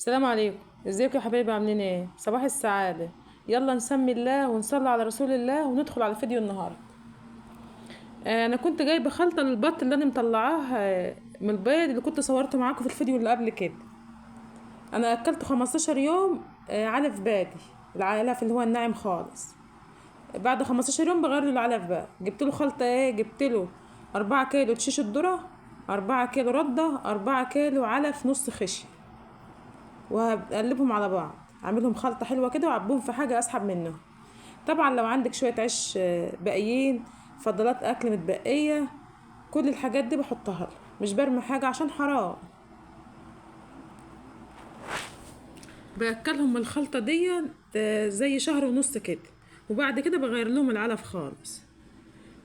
السلام عليكم. ازيكم يا حبايبي؟ عاملين ايه؟ صباح السعادة. يلا نسمي الله ونصلي على رسول الله وندخل على فيديو النهارده. انا كنت جايبه خلطه للبط اللي انا مطلعاه من البيض اللي كنت صورته معاكم في الفيديو اللي قبل كده. انا اكلته 15 يوم علف بادي، العلف اللي هو الناعم خالص. بعد 15 يوم بغير له العلف بقى. جبت له خلطه جبت له 4 كيلو تشيش الذره، 4 كيلو رده، 4 كيلو علف نص خشن، وهقلبهم على بعض. اعملهم خلطه حلوه كده وعبهم في حاجه اسحب منهم. طبعا لو عندك شويه عيش باقيين، فضلات اكل متبقيه، كل الحاجات دي بحطها له. مش برمي حاجه عشان حرام. باكلهم الخلطه دي زي شهر ونص كده، وبعد كده بغير لهم العلف خالص.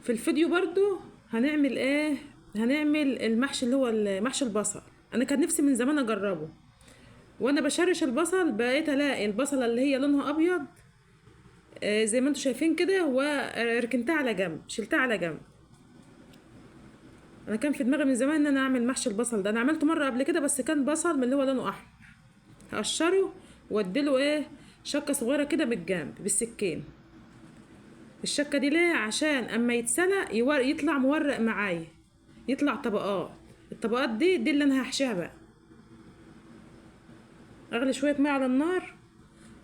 في الفيديو برضو هنعمل ايه؟ هنعمل المحشي اللي هو محشي البصل. انا كان نفسي من زمان اجربه، وانا بشرش البصل بقيت الاقي البصله اللي هي لونها ابيض زي ما انتوا شايفين كده، وركنتها على جنب، شلتها على جنب. انا كان في دماغي من زمان ان انا اعمل محشي البصل ده. انا عملته مره قبل كده بس كان بصل من اللي هو لونه احمر. هقشره واديله شكه صغيره كده بالجنب بالسكين. الشكه دي ليه؟ عشان اما يتسلق يطلع مورق معايا، يطلع طبقات. الطبقات دي اللي انا هحشيها بقى. اغلي شويه ميه على النار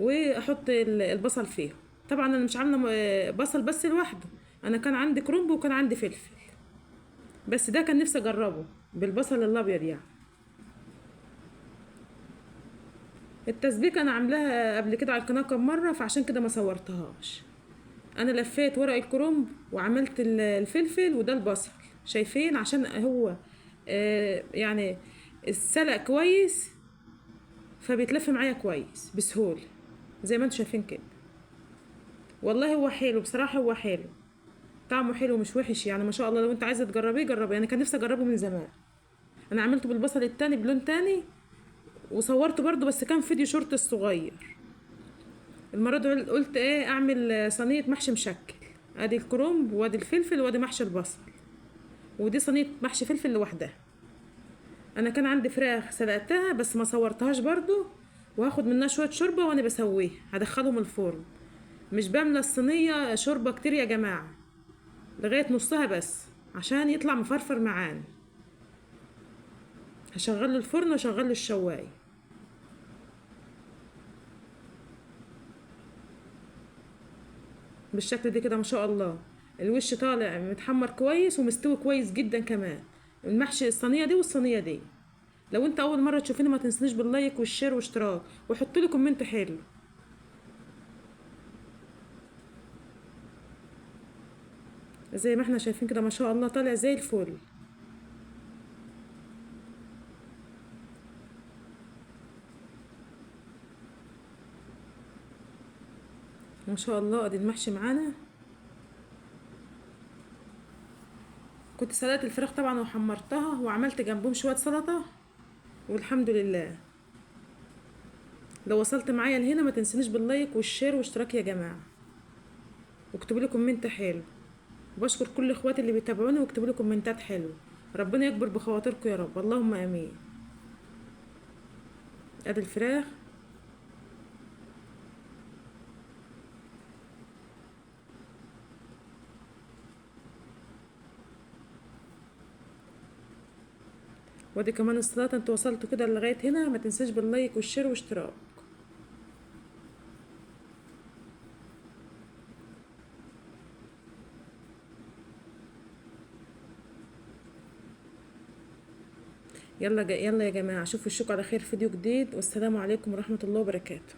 واحط البصل فيه. طبعا انا مش عامله بصل بس لوحده، انا كان عندي كرنب وكان عندي فلفل، بس ده كان نفسي اجربه بالبصل الابيض يعني. التسبيكه انا عاملاها قبل كده على القناه كم مره، فعشان كده ما صورتهاش. انا لفيت ورق الكرنب وعملت الفلفل وده البصل، شايفين؟ عشان هو يعني السلق كويس، فبيتلف معايا كويس بسهوله زي ما انتوا شايفين كده. والله هو حلو بصراحه، هو حلو، طعمه حلو مش وحش يعني، ما شاء الله. لو انت عايزه تجربيه جربيه، انا كان نفسي اجربه من زمان. انا عملته بالبصل التاني بلون تاني وصورته برضو، بس كان فيديو شورت الصغير. المره دي قلت اعمل صينيه محشي مشكل. ادي الكرنب وادي الفلفل وادي محشي البصل، ودي صينيه محشي فلفل لوحدها. انا كان عندي فراخ سلقتها بس ما صورتهاش برضو، وهاخد منها شويه شوربه وانا بسويه هدخلهم الفرن. مش بملى الصينيه شوربه كتير يا جماعه، لغايه نصها بس عشان يطلع مفرفر معانا. هشغل له الفرن واشغل له الشوايه بالشكل ده كده. ما شاء الله الوش طالع متحمر كويس ومستوي كويس جدا كمان، المحشي الصينيه دي والصينيه دي. لو انت اول مره تشوفيني ما تنسنيش باللايك والشير واشتراك، وحط لي كومنت حلو. زي ما احنا شايفين كده ما شاء الله طالع زي الفل. ما شاء الله ادي المحشي معانا. كنت سلقت الفراخ طبعا وحمرتها وعملت جنبهم شويه سلطه، والحمد لله. لو وصلت معايا لهنا ما تنسنيش باللايك والشير واشتراك يا جماعه، واكتبوا لي كومنت حلو. وبشكر كل اخواتي اللي بيتابعوني واكتبوا لي كومنتات حلوه. ربنا يكبر بخواطركم يا رب، اللهم امين. ادي الفراخ. وادي كمان السلطه. انتوا وصلتوا كده لغايه هنا ما تنساش باللايك والشير واشتراك. يلا يلا يا جماعه، اشوفوا الشكر على خير فيديو جديد، والسلام عليكم ورحمه الله وبركاته.